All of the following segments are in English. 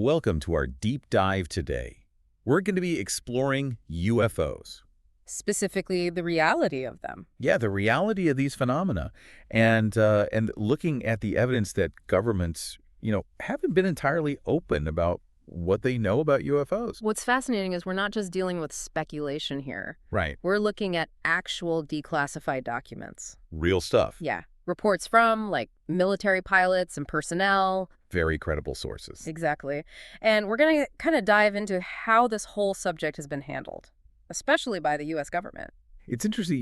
Welcome to our deep dive today. We're going to be exploring UFOs. Specifically the reality of them. Yeah, the reality of these phenomena and looking at the evidence that governments, haven't been entirely open about what they know about UFOs. What's fascinating is we're not just dealing with speculation here. Right. We're looking at actual declassified documents. Real stuff. Yeah. Reports from, like, military pilots and personnel. Very credible sources. Exactly. And we're going to kind of dive into how this whole subject has been handled, especially by the U.S. government. It's interesting,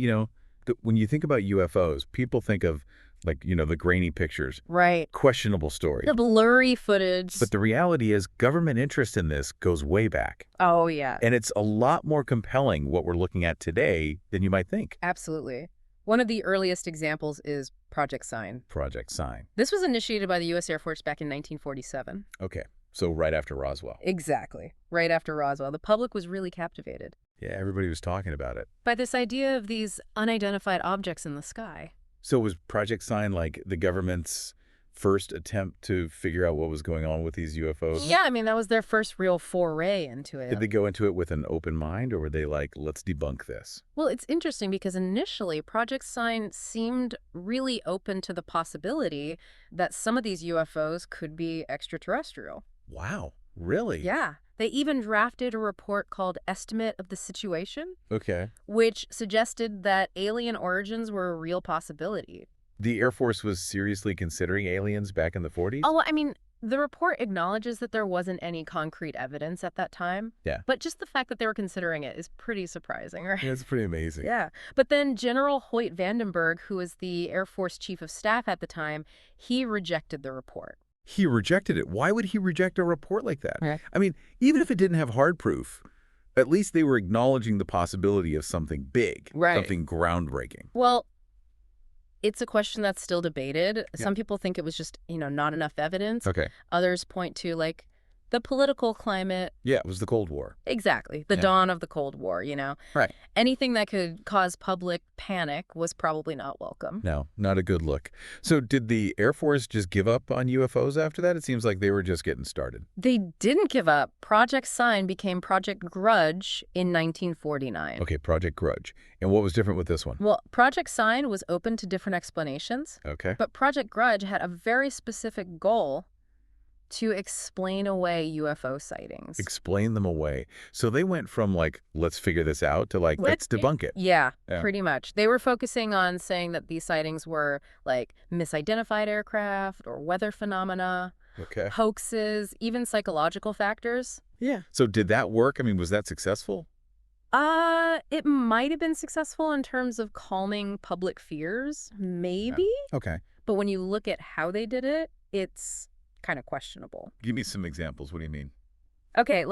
that when you think about UFOs, people think of, the grainy pictures. Right. Questionable story. The blurry footage. But the reality is government interest in this goes way back. Oh, yeah. And it's a lot more compelling what we're looking at today than you might think. Absolutely. One of the earliest examples is Project Sign. Project Sign. This was initiated by the U.S. Air Force back in 1947. Okay. So right after Roswell. Exactly. Right after Roswell. The public was really captivated Yeah, everybody was talking about it. by this idea of these unidentified objects in the sky. So was Project Sign like the government's first attempt to figure out what was going on with these UFOs? Yeah, I mean, that was their first real foray into it. Did they go into it with an open mind, or were they like, let's debunk this? Well, it's interesting because initially Project Sign seemed really open to the possibility that some of these UFOs could be extraterrestrial. Wow. Really? Yeah. They even drafted a report called Estimate of the Situation, Okay. which suggested that alien origins were a real possibility. The Air Force was seriously considering aliens back in the 40s? Oh, well, I mean, the report acknowledges that there wasn't any concrete evidence at that time. Yeah. But just the fact that they were considering it is pretty surprising, right? Yeah, it's pretty amazing. Yeah. But then General Hoyt Vandenberg, who was the Air Force Chief of Staff at the time, he rejected the report. He rejected it. Why would he reject a report like that? Right. I mean, even if it didn't have hard proof, at least they were acknowledging the possibility of something big, Right. something groundbreaking. Well, it's a question that's still debated. Yeah. Some people think it was just, not enough evidence. Okay. Others point to, the political climate. Yeah, it was the Cold War. Exactly. The Yeah. dawn of the Cold War, Right. Anything that could cause public panic was probably not welcome. No, not a good look. So did the Air Force just give up on UFOs after that? It seems like they were just getting started. They didn't give up. Project Sign became Project Grudge in 1949. Okay, Project Grudge. And what was different with this one? Well, Project Sign was open to different explanations, Okay. but Project Grudge had a very specific goal to explain away UFO sightings. Explain them away. So they went from let's figure this out to let's debunk it. Yeah, Yeah. pretty much. They were focusing on saying that these sightings were misidentified aircraft or weather phenomena, Okay. hoaxes, even psychological factors. Yeah. So did that work? I mean, was that successful? It might have been successful in terms of calming public fears, maybe. Okay. But when you look at how they did it, it's kind of questionable. Give me some examples. What do you mean? Okay,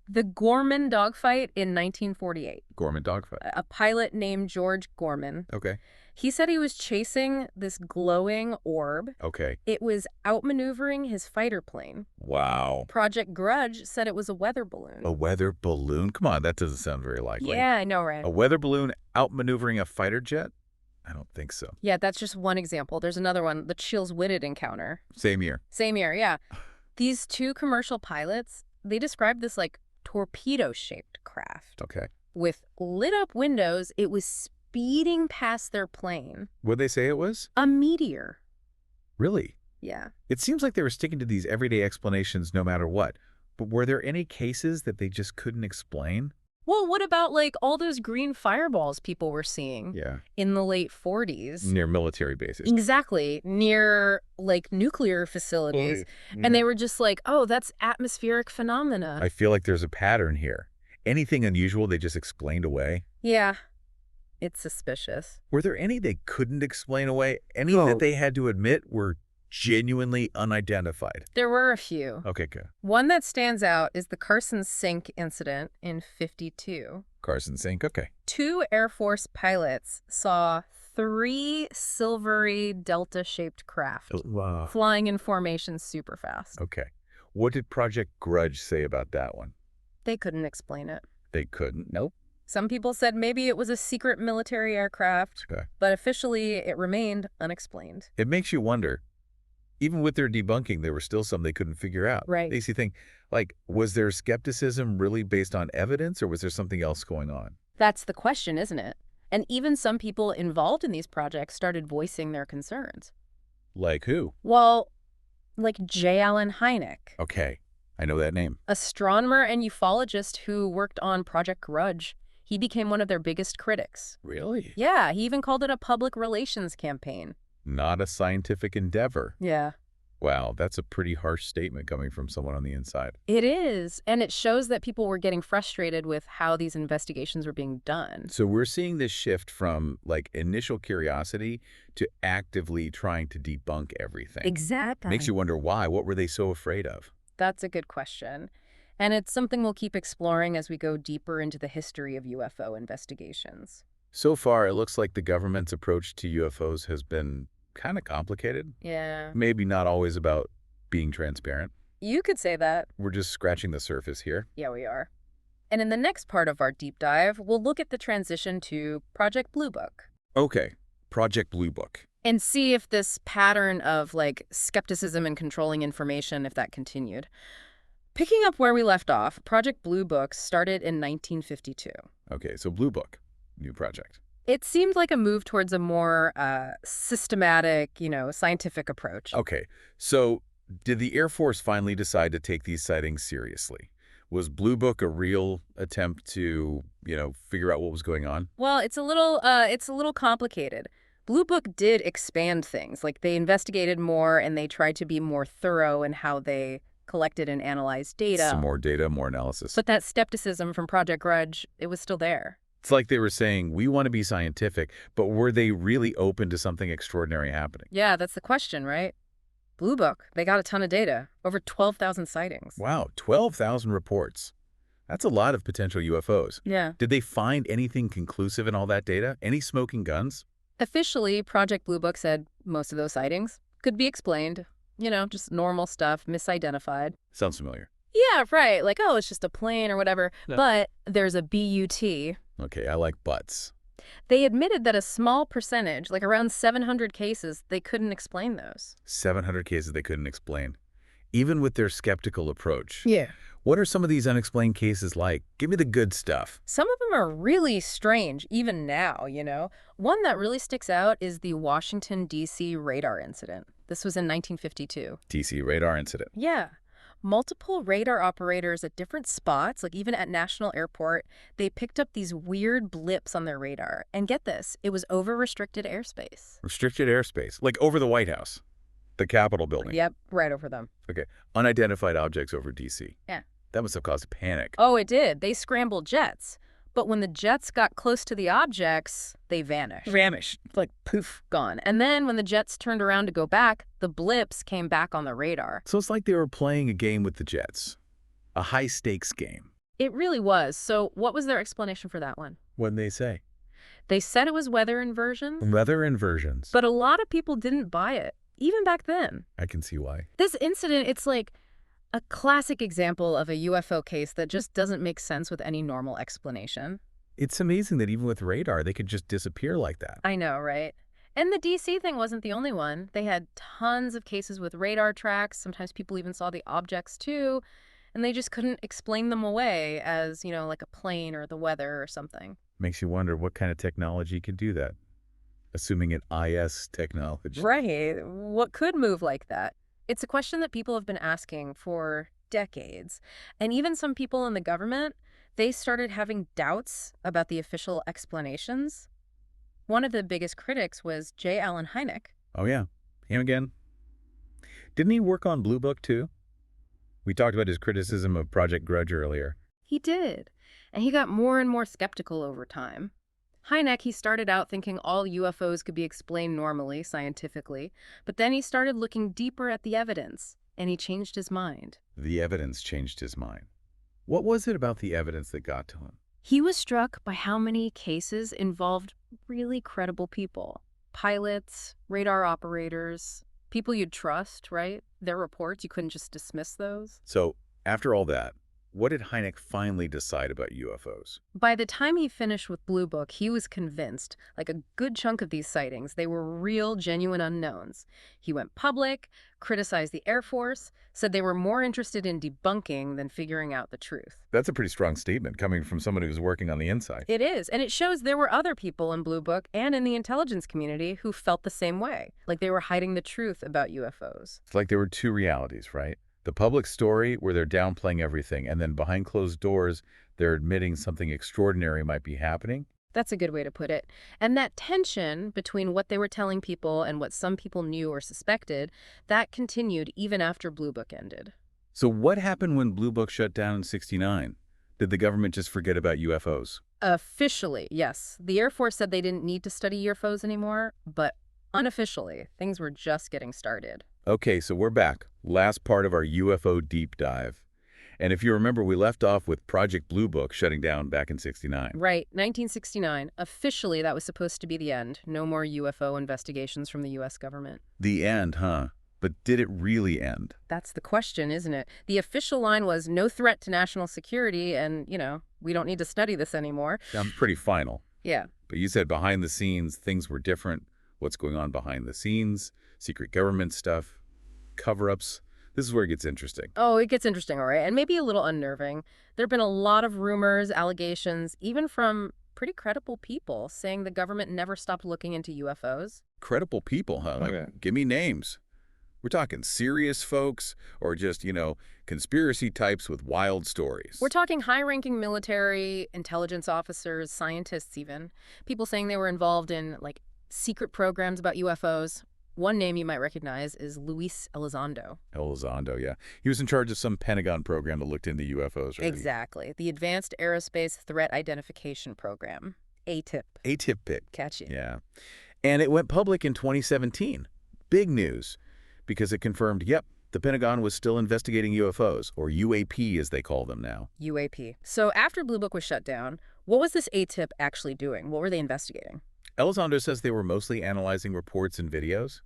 the Gorman dogfight in 1948. Gorman dogfight. A pilot named George Gorman. Okay. He said he was chasing this glowing orb. Okay. It was outmaneuvering his fighter plane. Wow. Project Grudge said it was a weather balloon. A weather balloon? Come on, that doesn't sound very likely. Yeah, I know, right? A weather balloon outmaneuvering a fighter jet? I don't think so. Yeah, that's just one example. There's another one, the Chills-Whitted encounter. Same year. Same year, yeah. These two commercial pilots, they described this torpedo-shaped craft. Okay. With lit-up windows. It was speeding past their plane. What'd they say it was? A meteor. Really? Yeah. It seems like they were sticking to these everyday explanations no matter what. But were there any cases that they just couldn't explain? Well, what about all those green fireballs people were seeing Yeah. in the late 40s? Near military bases. Exactly. Near nuclear facilities. And they were just oh, that's atmospheric phenomena. I feel like there's a pattern here. Anything unusual they just explained away? Yeah. It's suspicious. Were there any they couldn't explain away? Any that they had to admit were genuinely unidentified? There were a few. Okay, good. One that stands out is the Carson Sink incident in 1952. Carson Sink, okay. 2 Air Force pilots saw 3 silvery delta-shaped craft Wow. flying in formation super fast. Okay. What did Project Grudge say about that one? They couldn't explain it. They couldn't? Nope. Some people said maybe it was a secret military aircraft, Okay. but officially it remained unexplained. It makes you wonder, Even with their debunking, there were still some they couldn't figure out. Right. Makes you think, like, was their skepticism really based on evidence, or was there something else going on? That's the question, isn't it? And even some people involved in these projects started voicing their concerns. Like who? Well, like J. Allen Hynek, Okay, I know that name. astronomer and ufologist who worked on Project Grudge. He became one of their biggest critics. Really? Yeah, he even called it a public relations campaign. Not a scientific endeavor. Yeah. Wow, that's a pretty harsh statement coming from someone on the inside. It is, and it shows that people were getting frustrated with how these investigations were being done. So we're seeing this shift from, like, initial curiosity to actively trying to debunk everything. Exactly. Makes you wonder why. What were they so afraid of? That's a good question. And it's something we'll keep exploring as we go deeper into the history of UFO investigations. So far, it looks like the government's approach to UFOs has been kind of complicated. Yeah. Maybe not always about being transparent. You could say that. We're just scratching the surface here. Yeah, we are. And in the next part of our deep dive, we'll look at the transition to Project Blue Book Okay, Project Blue Book. and see if this pattern of like skepticism and controlling information, if that continued. Picking up where we left off, Project Blue Book started in 1952. Okay, so Blue Book, new project. It seemed like a move towards a more systematic, scientific approach. Okay, so did the Air Force finally decide to take these sightings seriously? Was Blue Book a real attempt to, figure out what was going on? Well, it's a little complicated. Blue Book did expand things. Like they investigated more and they tried to be more thorough in how they collected and analyzed data. Some more data, more analysis. But that skepticism from Project Grudge, it was still there. It's like they were saying, we want to be scientific, but were they really open to something extraordinary happening? Yeah, that's the question, right? Blue Book, they got a ton of data, over 12,000 sightings. Wow, 12,000 reports. That's a lot of potential UFOs. Yeah. Did they find anything conclusive in all that data? Any smoking guns? Officially, Project Blue Book said most of those sightings could be explained. Just normal stuff, misidentified. Sounds familiar. Yeah, right. Like, oh, it's just a plane or whatever. No. But there's a BUT. Okay, I like butts. They admitted that a small percentage, like around 700 cases, they couldn't explain those. 700 cases they couldn't explain. Even with their skeptical approach. Yeah. What are some of these unexplained cases like? Give me the good stuff. Some of them are really strange, even now, One that really sticks out is the Washington, D.C. radar incident. This was in 1952. DC radar incident. Yeah. Multiple radar operators at different spots, like even at National Airport, they picked up these weird blips on their radar. And get this, it was over restricted airspace. Restricted airspace, like over the White House, the Capitol building. Yep, right over them. Okay, unidentified objects over DC. Yeah. That must have caused a panic. Oh, it did. They scrambled jets. But when the jets got close to the objects, they vanished. Vanished. Like poof, gone. And then when the jets turned around to go back, the blips came back on the radar. So it's like they were playing a game with the jets. A high-stakes game. It really was. So what was their explanation for that one? What'd they say? They said it was weather inversion, Weather inversions. but a lot of people didn't buy it, even back then. I can see why. This incident, it's like a classic example of a UFO case that just doesn't make sense with any normal explanation. It's amazing that even with radar, they could just disappear like that. I know, right? And the DC thing wasn't the only one. They had tons of cases with radar tracks. Sometimes people even saw the objects too, and they just couldn't explain them away as, like a plane or the weather or something. Makes you wonder what kind of technology could do that. Assuming it IS technology. Right. What could move like that? It's a question that people have been asking for decades. And even some people in the government, they started having doubts about the official explanations. One of the biggest critics was J. Allen Hynek. Oh yeah, him again. Didn't he work on Blue Book too? We talked about his criticism of Project Grudge earlier. He did. And he got more and more skeptical over time. Hynek, he started out thinking all UFOs could be explained normally, scientifically, but then he started looking deeper at the evidence, and he changed his mind. The evidence changed his mind. What was it about the evidence that got to him? He was struck by how many cases involved really credible people. Pilots, radar operators, people you'd trust, right? Their reports, you couldn't just dismiss those. So, after all that, what did Hynek finally decide about UFOs? By the time he finished with Blue Book, he was convinced, like a good chunk of these sightings, they were real, genuine unknowns. He went public, criticized the Air Force, said they were more interested in debunking than figuring out the truth. That's a pretty strong statement coming from someone who's working on the inside. It is, and it shows there were other people in Blue Book and in the intelligence community who felt the same way, like they were hiding the truth about UFOs. It's like there were two realities, right? The public story where they're downplaying everything, and then behind closed doors, they're admitting something extraordinary might be happening. That's a good way to put it. And that tension between what they were telling people and what some people knew or suspected, that continued even after Blue Book ended. So what happened when Blue Book shut down in '69? Did the government just forget about UFOs? Officially, yes. The Air Force said they didn't need to study UFOs anymore, but unofficially, things were just getting started. Okay, so we're back. Last part of our UFO deep dive. And if you remember, we left off with Project Blue Book shutting down back in '69. Right, 1969. Officially, that was supposed to be the end. No more UFO investigations from the U.S. government. The end, huh? But did it really end? That's the question, isn't it? The official line was no threat to national security and, we don't need to study this anymore. Sounds pretty final. Yeah. But you said behind the scenes, things were different. What's going on behind the scenes? Secret government stuff? Cover-ups? This is where it gets interesting. Oh, it gets interesting, all right, and maybe a little unnerving. There have been a lot of rumors, allegations, even from pretty credible people saying the government never stopped looking into UFOs. Credible people, huh? Okay. Give me names. We're talking serious folks or just, conspiracy types with wild stories? We're talking high-ranking military, intelligence officers, scientists even. People saying they were involved in, secret programs about UFOs. One name you might recognize is Luis Elizondo. Elizondo, yeah. He was in charge of some Pentagon program that looked into UFOs, right? Exactly. The Advanced Aerospace Threat Identification Program. ATIP. ATIP. Catchy. Yeah. And it went public in 2017. Big news. Because it confirmed, yep, the Pentagon was still investigating UFOs, or UAP as they call them now. UAP. So after Blue Book was shut down, what was this ATIP actually doing? What were they investigating? Elizondo says they were mostly analyzing reports and videos,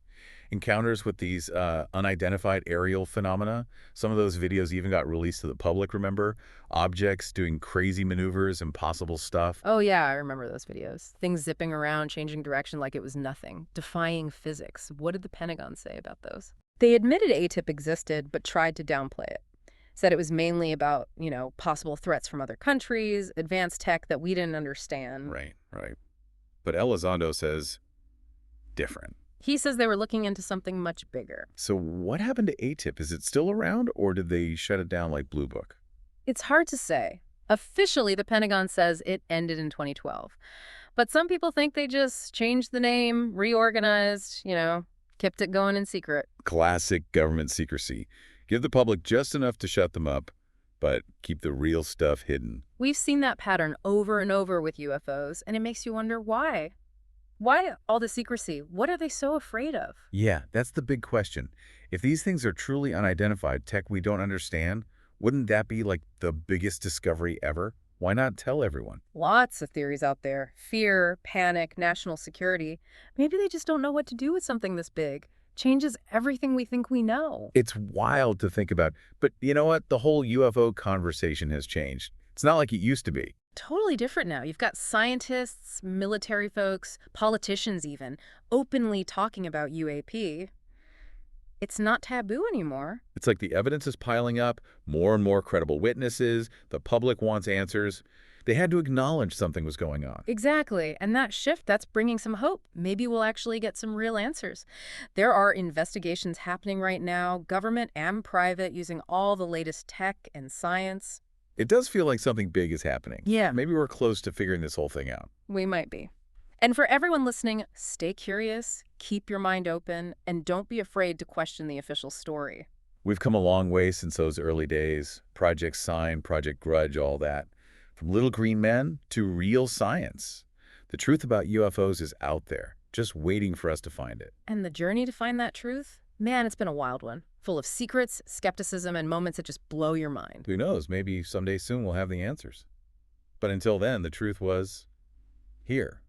encounters with these unidentified aerial phenomena. Some of those videos even got released to the public, remember? Objects doing crazy maneuvers, impossible stuff. Oh, yeah, I remember those videos. Things zipping around, changing direction like it was nothing, defying physics. What did the Pentagon say about those? They admitted ATIP existed, but tried to downplay it. Said it was mainly about, possible threats from other countries, advanced tech that we didn't understand. Right. But Elizondo says different. He says they were looking into something much bigger. So what happened to ATIP? Is it still around, or did they shut it down like Blue Book? It's hard to say. Officially, the Pentagon says it ended in 2012. But some people think they just changed the name, reorganized, kept it going in secret. Classic government secrecy. Give the public just enough to shut them up, but keep the real stuff hidden. We've seen that pattern over and over with UFOs, and it makes you wonder why. Why all the secrecy? What are they so afraid of? Yeah, that's the big question. If these things are truly unidentified tech we don't understand, wouldn't that be like the biggest discovery ever? Why not tell everyone? Lots of theories out there. Fear, panic, national security. Maybe they just don't know what to do with something this big. Changes everything we think we know. It's wild to think about. But you know what? The whole UFO conversation has changed. It's not like it used to be. Totally different now. You've got scientists, military folks, politicians even, openly talking about UAP. It's not taboo anymore. It's like the evidence is piling up, more and more credible witnesses, the public wants answers. They had to acknowledge something was going on. Exactly. And that shift, that's bringing some hope. Maybe we'll actually get some real answers. There are investigations happening right now, government and private, using all the latest tech and science. It does feel like something big is happening. Yeah. Maybe we're close to figuring this whole thing out. We might be. And for everyone listening, stay curious, keep your mind open, and don't be afraid to question the official story. We've come a long way since those early days. Project Sign, Project Grudge, all that. From little green men to real science. The truth about UFOs is out there, just waiting for us to find it. And the journey to find that truth? Man, it's been a wild one, full of secrets, skepticism, and moments that just blow your mind. Who knows, maybe someday soon we'll have the answers. But until then, the truth was here.